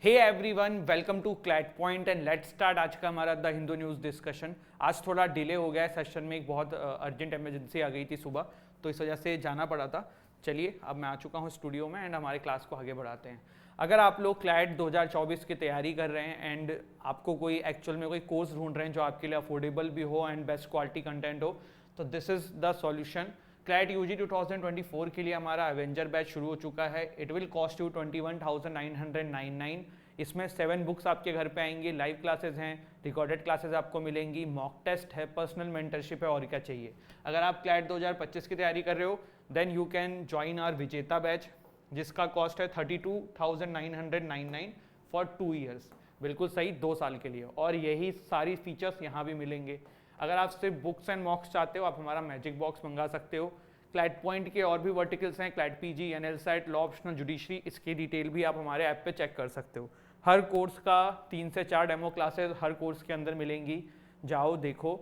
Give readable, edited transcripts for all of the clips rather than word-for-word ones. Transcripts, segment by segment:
Hey everyone, welcome to CLAT point and let's start आज का हमारा द हिंदू न्यूज़ डिस्कशन। आज थोड़ा डिले हो गया है सेशन में, एक बहुत अर्जेंट इमरजेंसी आ गई थी सुबह, तो इस वजह से जाना पड़ा था। चलिए अब मैं आ चुका हूँ स्टूडियो में एंड हमारे क्लास को आगे बढ़ाते हैं। अगर आप लोग क्लैट 2024 की तैयारी कर रहे हैं एंड आपको कोई एक्चुअल में कोई कोर्स ढूंढ रहे हैं जो आपके लिए अफोर्डेबल भी हो एंड बेस्ट क्वालिटी कंटेंट हो, तो this is the solution. CLAT UG 2024 के लिए हमारा एवेंजर बैच शुरू हो चुका है। It will cost you 21,999। इसमें 7 बुक्स आपके घर पे आएंगी, लाइव क्लासेस हैं, रिकॉर्डेड क्लासेस आपको मिलेंगी, मॉक टेस्ट है, पर्सनल मेंटरशिप है, और क्या चाहिए। अगर आप क्लैट 2025 की तैयारी कर रहे हो then you can join our Vijeta batch, जिसका कॉस्ट है 32,999 फॉर 2 ईयर्स। बिल्कुल सही, 2 साल के लिए, और यही सारी फीचर्स यहाँ भी मिलेंगे। अगर आप सिर्फ बुक्स एंड मॉक्स चाहते हो, आप हमारा मैजिक बॉक्स मंगा सकते हो। क्लैट पॉइंट के और भी वर्टिकल्स हैं, CLAT PG, NLSAT, law optional, judiciary, इसकी डिटेल भी आप हमारे ऐप पे चेक कर सकते हो। हर कोर्स का 3 से 4 डेमो क्लासेस हर कोर्स के अंदर मिलेंगी, जाओ देखो।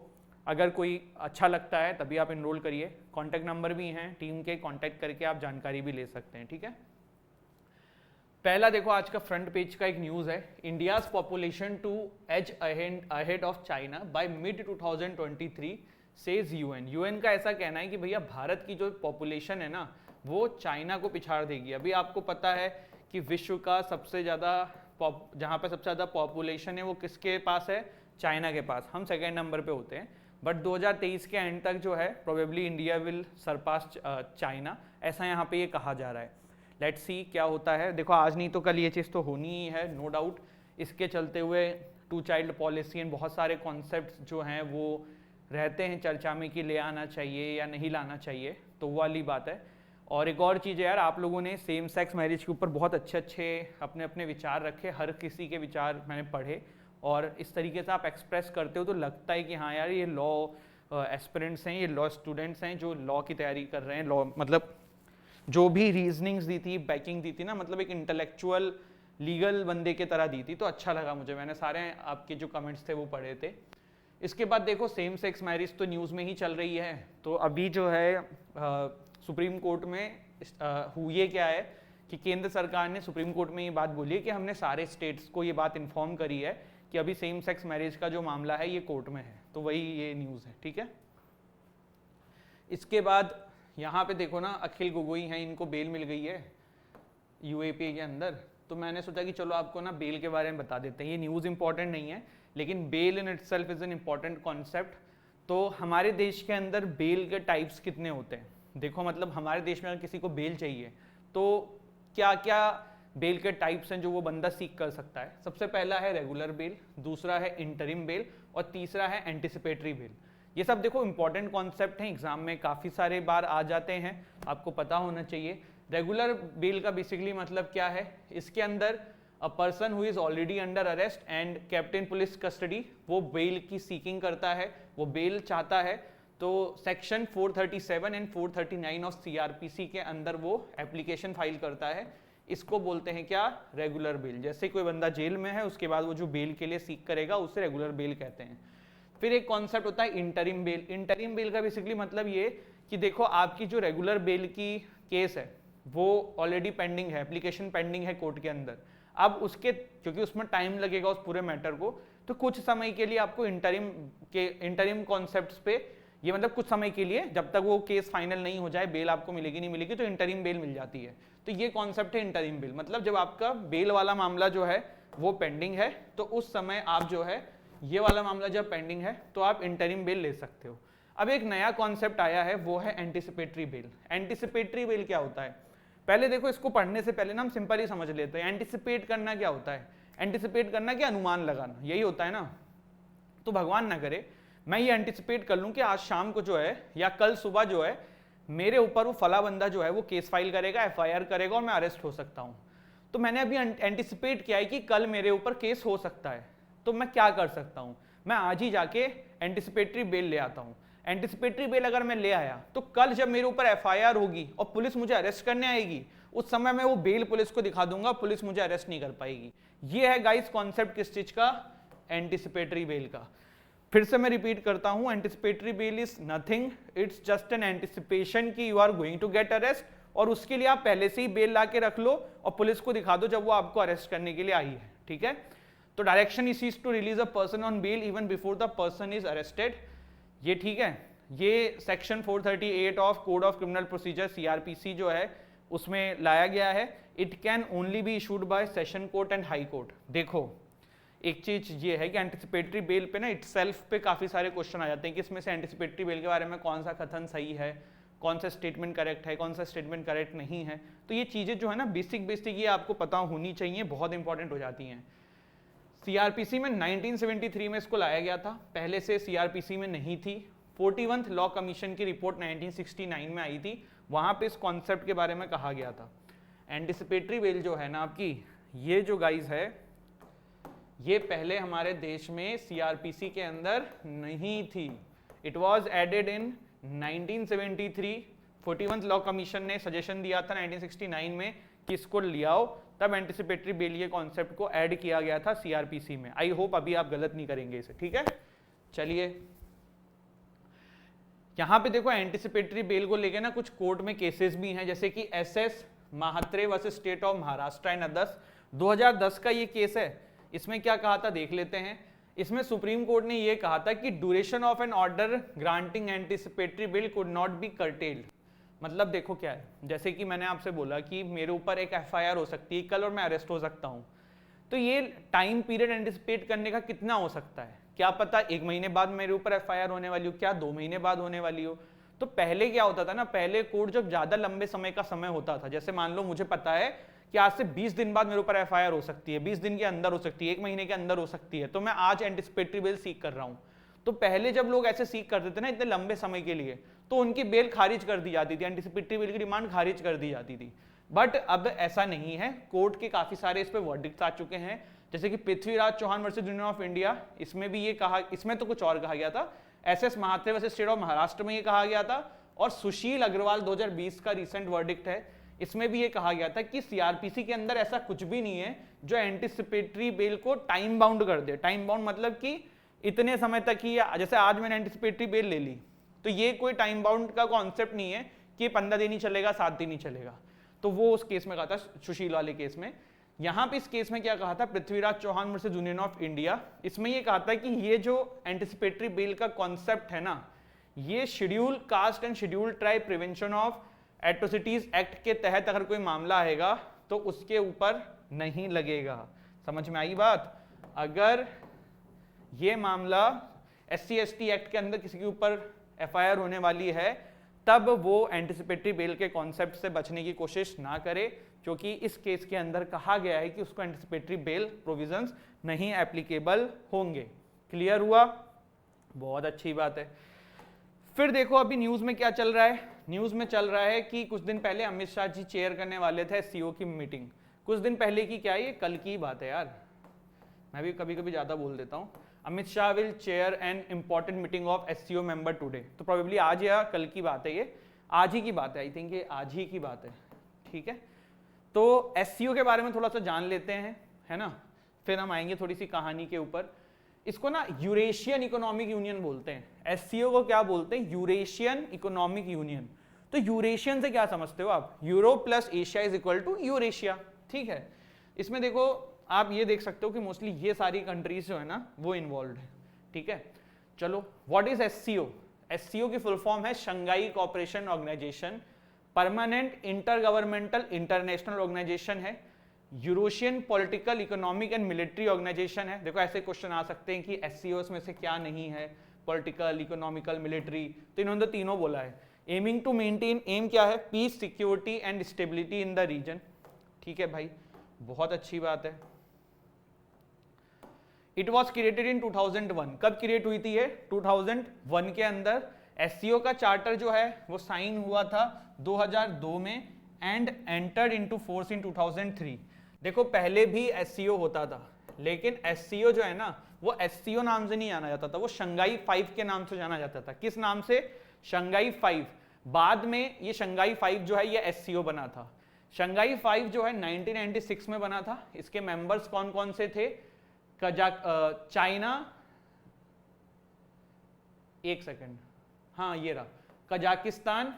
अगर कोई अच्छा लगता है तभी आप इनरोल करिए। कॉन्टैक्ट नंबर भी हैं टीम के, कॉन्टैक्ट करके आप जानकारी भी ले सकते हैं, ठीक है। पहला देखो, आज का फ्रंट पेज का एक न्यूज़ है, India's population to edge ahead of China by mid 2023 says UN. UN का ऐसा कहना है कि भैया भारत की जो पॉपुलेशन है ना, वो चाइना को पिछाड़ देगी। अभी आपको पता है कि विश्व का सबसे ज़्यादा जहाँ पे सबसे ज़्यादा पॉपुलेशन है वो किसके पास है? चाइना के पास। हम सेकेंड नंबर पे होते हैं, बट 2023 के एंड तक जो है probably India will Sarpass China, ऐसा यहाँ पे ये कहा जा रहा है। लेट्स सी क्या होता है। देखो आज नहीं तो कल ये चीज़ तो होनी ही है, नो डाउट। इसके चलते हुए 2 चाइल्ड पॉलिसी एंड बहुत सारे कॉन्सेप्ट्स जो हैं वो रहते हैं चर्चा में कि ले आना चाहिए या नहीं लाना चाहिए, तो वो वाली बात है। और एक और चीज़ है यार, आप लोगों ने सेम सेक्स मैरिज के ऊपर बहुत अच्छे अपने अपने विचार रखे, हर किसी के विचार मैंने पढ़े, और इस तरीके से आप एक्सप्रेस करते हो तो लगता है कि हाँ यार ये लॉ एस्पिरेंट्स हैं, ये लॉ स्टूडेंट्स हैं जो लॉ की तैयारी कर रहे हैं। लॉ मतलब जो भी रीजनिंग्स दी थी, बैकिंग दी थी ना, मतलब एक इंटेलेक्चुअल लीगल बंदे के तरह दी थी, तो अच्छा लगा मुझे। मैंने सारे आपके जो कमेंट्स थे वो पढ़े थे। इसके बाद देखो, सेम सेक्स मैरिज तो न्यूज़ में ही चल रही है, तो अभी जो है सुप्रीम कोर्ट में हुई क्या है कि केंद्र सरकार ने सुप्रीम कोर्ट में ये बात बोली है कि हमने सारे स्टेट्स को ये बात इन्फॉर्म करी है कि अभी सेम सेक्स मैरिज का जो मामला है ये कोर्ट में है, तो वही ये न्यूज़ है, ठीक है। इसके बाद यहाँ पे देखो ना, अखिल गोगोई हैं, इनको बेल मिल गई है यूएपी के अंदर, तो मैंने सोचा कि चलो आपको ना बेल के बारे में बता देते हैं। ये न्यूज़ इंपॉर्टेंट नहीं है, लेकिन bail in itself is an important concept. तो हमारे देश के अंदर बेल के टाइप्स कितने होते हैं, देखो मतलब हमारे देश में अगर किसी को बेल चाहिए तो क्या क्या बेल के टाइप्स हैं जो वो बंदा सीख कर सकता है। सबसे पहला है रेगुलर बेल, दूसरा है इंटरिम बेल, और तीसरा है एंटिसिपेटरी बेल। ये सब देखो इंपॉर्टेंट कॉन्सेप्ट हैं, एग्जाम में काफ़ी सारे बार आ जाते हैं, आपको पता होना चाहिए। रेगुलर बेल का बेसिकली मतलब क्या है, इसके अंदर a person who is already under arrest and kept in police custody, वो बेल की सीकिंग करता है, वो बेल चाहता है, तो सेक्शन 437 एंड 439 ऑफ सीआरपीसी के अंदर वो एप्लीकेशन फाइल करता है। इसको बोलते हैं क्या? Regular bell. जैसे कोई बंदा जेल में है, उसके बाद वो जो बेल के लिए सीक करेगा उसे रेगुलर बेल कहते हैं। फिर एक कॉन्सेप्ट होता है इंटरिम बेल। इंटरिम बेल का बेसिकली मतलब ये कि देखो आपकी जो रेगुलर बेल की केस है वो ऑलरेडी पेंडिंग है, एप्लीकेशन पेंडिंग है कोर्ट के अंदर। अब उसके, क्योंकि उसमें टाइम लगेगा उस पूरे मैटर को, तो कुछ समय के लिए आपको इंटरिम कॉन्सेप्ट्स पे, ये मतलब कुछ समय के लिए, जब तक वो केस फाइनल नहीं हो जाए, बेल आपको मिलेगी नहीं मिलेगी, तो इंटरिम बेल मिल जाती है। तो ये कॉन्सेप्ट है इंटरिम बेल। मतलब जब आपका बेल वाला मामला जो है वो पेंडिंग है, तो उस समय आप जो है ये वाला मामला जब पेंडिंग है तो आप इंटरिम बेल ले सकते हो। अब एक नया कॉन्सेप्ट आया है, वो है एंटिसिपेटरी बेल। एंटिसिपेटरी बेल क्या होता है? पहले देखो, इसको पढ़ने से पहले ना हम सिंपल ही समझ लेते हैं। एंटिसिपेट करना क्या होता है? एंटिसिपेट करना क्या? अनुमान लगाना, यही होता है ना। तो भगवान ना करे मैं ये एंटिसिपेट कर लूं कि आज शाम को जो है या कल सुबह जो है मेरे ऊपर वो फला बंदा जो है वो केस फाइल करेगा, एफआईआर करेगा और मैं अरेस्ट हो सकता हूं। तो मैंने अभी एंटिसिपेट किया है कि कल मेरे ऊपर केस हो सकता है, तो मैं क्या कर सकता हूं? मैं आज ही जाके एंटिसिपेटरी बेल ले आता हूं। एंटिसिपेटरी बेल अगर मैं ले आया तो कल जब मेरे ऊपर एफआईआर होगी और पुलिस मुझे अरेस्ट करने आएगी, उस समय मैं वो बेल पुलिस को दिखा दूंगा, पुलिस मुझे अरेस्ट नहीं कर पाएगी। ये है गाइस कॉन्सेप्ट किस चीज का? एंटिसिपेटरी बेल का। फिर से मैं रिपीट करता हूं, anticipatory bail is nothing, it's just an anticipation कि you are going to get arrest, और उसके लिए आप पहले से ही बेल ला के रख लो और पुलिस को दिखा दो जब वो आपको अरेस्ट करने के लिए आई है, ठीक है। तो direction is to release a person on bail even before the person is arrested, ये ठीक है। ये section 438 of code of criminal procedure CrPC जो है उसमें लाया गया है। It can only be issued by session court and high court. देखो एक चीज ये है कि एंटिसिपेटरी बेल पे ना इटसेल्फ पे काफी सारे क्वेश्चन आ जाते हैं कि इसमें से एंटिसिपेटरी बेल के बारे में कौन सा कथन सही है, कौन सा स्टेटमेंट करेक्ट है, कौन सा स्टेटमेंट करेक्ट नहीं है। तो ये चीजें जो है ना बेसिक ये आपको पता होनी चाहिए, बहुत इंपॉर्टेंट हो जाती हैं। सीआरपीसी में 1973 में इसको लाया गया था, पहले से सीआरपीसी में नहीं थी। 41th लॉ कमीशन की रिपोर्ट 1969 में आई थी, वहां पे इस कॉन्सेप्ट के बारे में कहा गया था। एंटिसिपेटरी बेल जो है ना आपकी, ये जो गाइज है ये पहले हमारे देश में सीआरपीसी के अंदर नहीं थी। It was added in 1973। 41th law commission ने सजेशन दिया था 1969 में कि इसको ले आओ, तब एंटिसिपेटरी बेल ये कॉन्सेप्ट को ऐड किया गया था सीआरपीसी में। आई होप अभी आप गलत नहीं करेंगे इसे, ठीक है। चलिए यहां पे देखो एंटिसिपेटरी बेल को लेके ना कुछ कोर्ट में केसेस भी हैं, जैसे कि SS Mhatre versus state of Maharashtra and others, 2010 का ये केस है। इसमें क्या कहा था देख लेते हैं। इसमें सुप्रीम कोर्ट ने ये कहा था कि duration of an order granting anticipatory bail could not be curtailed. मतलब देखो क्या है, जैसे कि मैंने आपसे बोला कि मेरे ऊपर एक एफआईआर हो सकती है कल और मैं अरेस्ट हो सकता हूं, तो ये टाइम पीरियड एंटिसिपेट करने का कितना हो सकता है, क्या पता 1 महीने बाद मेरे ऊपर एफआईआर होने वाली हो, क्या 2 महीने बाद होने वाली हो। तो पहले क्या होता था ना, पहले कोर्ट जब ज्यादा लंबे समय का समय होता था, जैसे मान लो मुझे पता है कि आज से 20 दिन बाद मेरे ऊपर एफआईआर हो सकती है, 20 दिन के अंदर हो सकती है, 1 महीने के अंदर हो सकती है, तो मैं आज एंटिसिपेटरी बेल सीक कर रहा हूं। तो पहले जब लोग ऐसे सीक करते थे ना इतने लंबे समय के लिए, तो उनकी बेल खारिज कर दी जाती थी, एंटिसिपेटरी बेल की डिमांड खारिज कर दी जाती थी। बट अब ऐसा नहीं है, कोर्ट के काफी सारे इस पे वर्डिक्ट्स आ चुके हैं, जैसे कि Prithviraj Chauhan versus union of India, इसमें भी ये कहा, इसमें तो कुछ और कहा गया था। SS Mhatre versus state of Maharashtra में ये कहा गया था, और सुशील अग्रवाल 2020 का रिसेंट वर्डिक्ट है, इसमें भी ये कहा गया था कि सीआरपीसी के अंदर ऐसा कुछ भी नहीं है जो एंटिसिपेटरी बेल को टाइम बाउंड कर दे। टाइम बाउंड मतलब कि इतने समय तक ही, जैसे आज मैंने एंटिसिपेटरी बेल ले ली, तो ये कोई टाइम बाउंड का कॉन्सेप्ट नहीं है कि 15 दिन ही चलेगा, 7 दिन ही चलेगा। तो वो उस केस में कहा था, सुशील वाले केस में। यहां पे इस केस में क्या कहा था, Prithviraj Chauhan versus union of India, इसमें ये कहा था कि ये जो एंटिसिपेटरी बेल का कॉन्सेप्ट है ना, ये schedule caste and schedule tribe prevention of atrocities act के तहत अगर कोई मामला आएगा तो उसके ऊपर नहीं लगेगा। समझ में आई बात? अगर ये मामला SC/ST एक्ट के अंदर किसी के ऊपर एफआईआर होने वाली है, तब वो एंटिसिपेटरी बेल के कॉन्सेप्ट से बचने की कोशिश ना करे, क्योंकि इस केस के अंदर कहा गया है कि उसको एंटिसिपेटरी बेल प्रोविजंस नहीं एप्लीकेबल होंगे। क्लियर हुआ? बहुत अच्छी बात है। फिर देखो अभी न्यूज में क्या चल रहा है। न्यूज में चल रहा है कि कुछ दिन पहले अमित शाह जी चेयर करने वाले थे SCO की मीटिंग। कुछ दिन पहले की क्या, ये कल की बात है यार, मैं भी कभी कभी ज्यादा बोल देता हूँ। Amit Shah will chair an important meeting of SCO member today. तो प्रोबेबली आज या कल की बात है, ये आज ही की बात है, आई थिंक ये आज ही की बात है, ठीक है। तो SCO के बारे में थोड़ा सा जान लेते हैं, है ना, फिर हम आएंगे थोड़ी सी कहानी के ऊपर। इसको ना यूरेशियन इकोनॉमिक यूनियन बोलते हैं। SCO को क्या बोलते हैं? Eurasian economic union. तो यूरेशियन से क्या समझते हो आप? Europe plus Asia is equal to Eurasia, ठीक है। इसमें देखो आप ये देख सकते हो कि मोस्टली ये सारी कंट्रीज जो है ना वो इन्वॉल्व है, ठीक है। चलो, व्हाट इज SCO? SCO की फुल फॉर्म है Shanghai cooperation organisation, permanent intergovernmental international organisation है, Eurasian political economic and military organisation है। देखो ऐसे क्वेश्चन आ सकते हैं कि SCOs में से क्या नहीं है, पॉलिटिकल, इकोनॉमिकल, मिलिट्री, तो इन्होंने तो तीनों बोला है। एमिंग टू मेंटेन, एम क्या है? Peace, security and stability in the region, ठीक है भाई, बहुत अच्छी बात है। It was created in 2001। कब क्रिएट हुई थी ये? 2001 के अंदर। SCO का चार्टर जो है वो साइन हुआ था 2002 में and entered into force in 2003। देखो पहले भी SCO होता था, लेकिन SCO जो है ना वो SCO नाम से नहीं जाना जाता था, वो शंघाई 5 के नाम से जाना जाता था। किस नाम से? शंघाई 5। बाद में ये शंघाई 5 जो है ये SCO बना था। शंघाई 5 जो है 1996 में बना था। इसके मेंबर्स कौन कौन से थे? चाइना, एक सेकंड, हाँ ये रहा, Kazakhstan,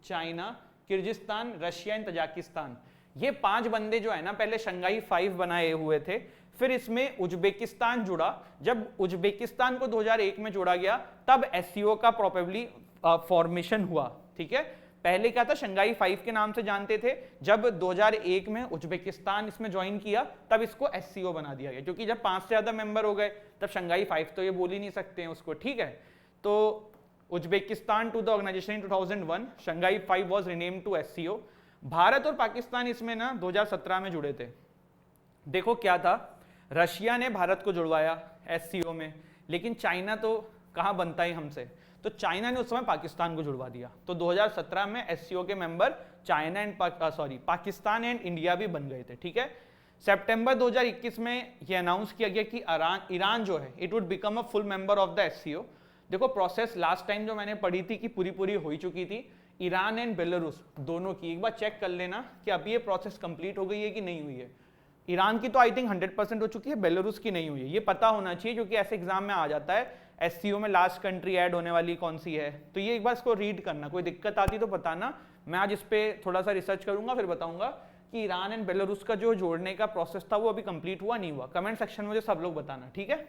China, Kyrgyzstan, Russia and Tajikistan. ये 5 बंदे जो है ना पहले शंघाई 5 बनाए हुए थे, फिर इसमें उज्बेकिस्तान जुड़ा। जब उज्बेकिस्तान को 2001 में जोड़ा गया तब एससीओ का प्रोबेबली फॉर्मेशन हुआ। ठीक है, पहले क्या था, शंघाई 5 के नाम से जानते थे। जब 2001 में उज्बेकिस्तान इसमें ज्वाइन किया तब इसको एससीओ बना दिया गया, क्योंकि जब 5 से ज्यादा मेंबर हो गए तब शंघाई 5 तो ये बोल ही नहीं सकते हैं उसको। ठीक है, तो Uzbekistan to the organisation in 2001, Shanghai 5 was renamed to SCO. Bharat और पाकिस्तान इसमें ना 2017 में जुड़े थे। देखो क्या था, रशिया ने भारत को जुड़वाया एससीओ में, लेकिन चाइना तो कहाँ बनता ही हमसे, तो चाइना ने उस समय पाकिस्तान को जुड़वा दिया। तो 2017 में एससीओ के member China and Pakistan and India भी बन गए थे। ठीक है, सितंबर 2021 में ये अनाउंस किया गया कि ईरान जो है it would become a full member of the SCO. देखो प्रोसेस लास्ट टाइम जो मैंने पढ़ी थी कि पूरी हो ही चुकी थी, ईरान एंड बेलारूस दोनों की। एक बार चेक कर लेना कि अभी ये प्रोसेस कंप्लीट हो गई है कि नहीं हुई है। ईरान की तो आई थिंक 100% हो चुकी है, बेलारूस की नहीं हुई है। ये पता होना चाहिए क्योंकि ऐसे एग्जाम में आ जाता है एससीओ में लास्ट कंट्री ऐड होने वाली कौन सी है। तो ये एक बार इसको रीड करना, कोई दिक्कत आती तो बताना, मैं आज इस पर थोड़ा सा रिसर्च करूंगा फिर बताऊंगा कि ईरान एंड बेलारूस का जो जोड़ने का प्रोसेस था वो अभी कंप्लीट हुआ नहीं हुआ। कमेंट सेक्शन में मुझे सब लोग बताना। ठीक है,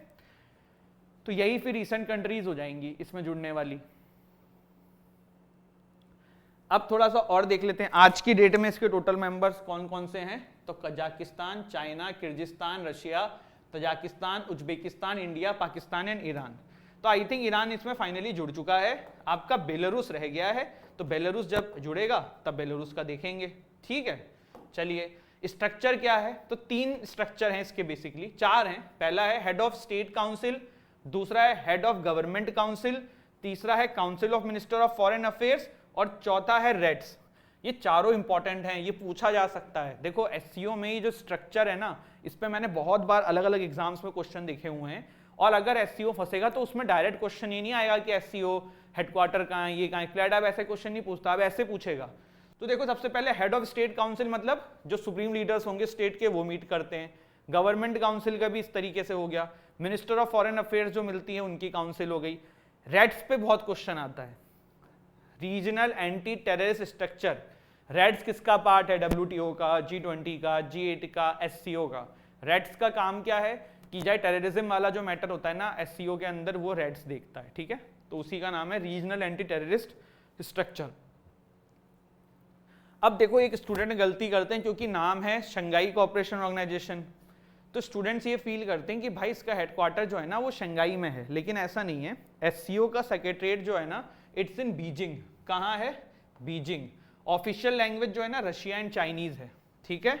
तो यही फिर रिसेंट कंट्रीज हो जाएंगी इसमें जुड़ने वाली। अब थोड़ा सा और देख लेते हैं आज की डेट में इसके टोटल मेंबर्स कौन कौन से हैं। तो Kazakhstan, China, Kyrgyzstan, Russia, Tajikistan, Uzbekistan, India, Pakistan and Iran. तो आई थिंक ईरान इसमें फाइनली जुड़ चुका है। आपका बेलारूस रह गया है, तो बेलारूस जब जुड़ेगा तब बेलारूस का देखेंगे। ठीक है, चलिए स्ट्रक्चर क्या है, तो 3 स्ट्रक्चर हैं इसके, बेसिकली 4 हैं। पहला है हेड ऑफ स्टेट काउंसिल, दूसरा है हेड ऑफ गवर्नमेंट काउंसिल, तीसरा है council of minister of foreign affairs और चौथा है रेड्स। ये चारों इंपॉर्टेंट हैं, ये पूछा जा सकता है। देखो एससीओ में ये जो स्ट्रक्चर है ना, इस पे मैंने बहुत बार अलग अलग एग्जाम्स में क्वेश्चन देखे हुए हैं, और अगर एससीओ फंसेगा तो उसमें डायरेक्ट क्वेश्चन ये नहीं आएगा कि एससीओ हेडक्वार्टर कहाँ है, ये कहाँ है। क्लैड अब ऐसे क्वेश्चन नहीं पूछता, अब ऐसे पूछेगा। तो देखो सबसे पहले हेड ऑफ स्टेट काउंसिल मतलब जो सुप्रीम लीडर्स होंगे स्टेट के वो मीट करते हैं। गवर्नमेंट काउंसिल का भी इस तरीके से हो गया। मिनिस्टर ऑफ फॉरेन अफेयर्स जो मिलती है उनकी काउंसिल हो गई। रेड्स पे बहुत क्वेश्चन आता है, regional anti terrorist structure. RATS किसका पार्ट है, डब्ल्यूटीओ का, G20 का, G8 का, एससीओ का। रेड्स का काम क्या है कि जाए टेररिज्म वाला जो मैटर होता है ना एससीओ के अंदर, वो रेड्स देखता है। ठीक है, तो उसी का नाम है रीजनल एंटी टेररिस्ट स्ट्रक्चर। अब देखो एक स्टूडेंट गलती करते हैं, क्योंकि नाम है शंघाई कोऑपरेशन ऑर्गेनाइजेशन, तो स्टूडेंट्स ये फील करते हैं कि भाई इसका हेडक्वार्टर जो है ना वो शंघाई में है, लेकिन ऐसा नहीं है। एससीओ का सेक्रेटरीट जो है ना इट्स इन बीजिंग। कहाँ है, बीजिंग। ऑफिशियल लैंग्वेज जो है ना रशिया एंड चाइनीज है। ठीक है,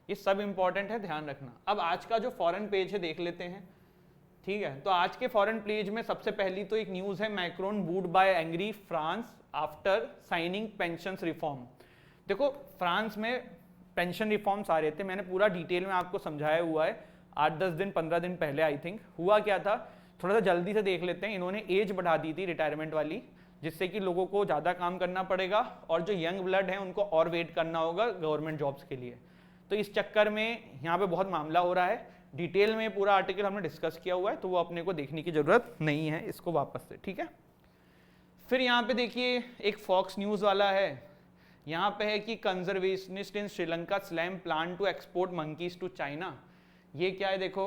ये सब इंपॉर्टेंट है, ध्यान रखना। अब आज का जो फॉरेन पेज है देख लेते हैं। ठीक है, तो आज के फॉरेन पेज में सबसे पहली तो एक न्यूज है, Macron booed by angry France after signing pension reform. देखो फ्रांस में पेंशन रिफॉर्म्स आ रहे थे, मैंने पूरा डिटेल में आपको समझाया हुआ है 8-10 दिन 15 दिन पहले आई थिंक। हुआ क्या था, थोड़ा सा जल्दी से देख लेते हैं। इन्होंने एज बढ़ा दी थी रिटायरमेंट वाली, जिससे कि लोगों को ज़्यादा काम करना पड़ेगा और जो यंग ब्लड है उनको और वेट करना होगा गवर्नमेंट जॉब्स के लिए। तो इस चक्कर में यहाँ पे बहुत मामला हो रहा है। डिटेल में पूरा आर्टिकल हमने डिस्कस किया हुआ है, तो वो अपने को देखने की जरूरत नहीं है इसको वापस से। ठीक है, फिर यहाँ पे देखिए एक फॉक्स न्यूज़ वाला है, यहाँ पे है कि conservationist in Sri Lanka slam plan to export monkeys to China. ये क्या है, देखो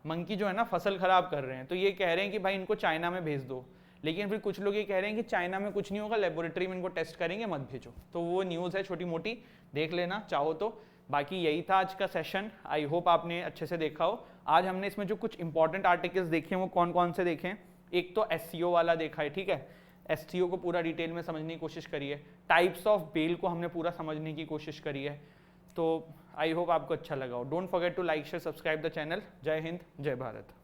मंकी जो है ना फसल खराब कर रहे हैं, तो ये कह रहे हैं कि भाई इनको चाइना में भेज दो। लेकिन फिर कुछ लोग ये कह रहे हैं कि चाइना में कुछ नहीं होगा, लेबोरेटरी में इनको टेस्ट करेंगे, मत भेजो। तो वो न्यूज़ है छोटी मोटी, देख लेना चाहो तो। बाकी यही था आज का सेशन, आई होप आपने अच्छे से देखा हो। आज हमने इसमें जो कुछ इंपॉर्टेंट आर्टिकल्स देखे वो कौन कौन से देखे, एक तो एससीओ वाला देखा है। ठीक है, एससीओ को पूरा डिटेल में समझने की कोशिश करी है। टाइप्स ऑफ बेल को हमने पूरा समझने की कोशिश करी है। तो आई होप आपको अच्छा लगा हो। Don't forget to like share subscribe the channel. जय हिंद, जय भारत।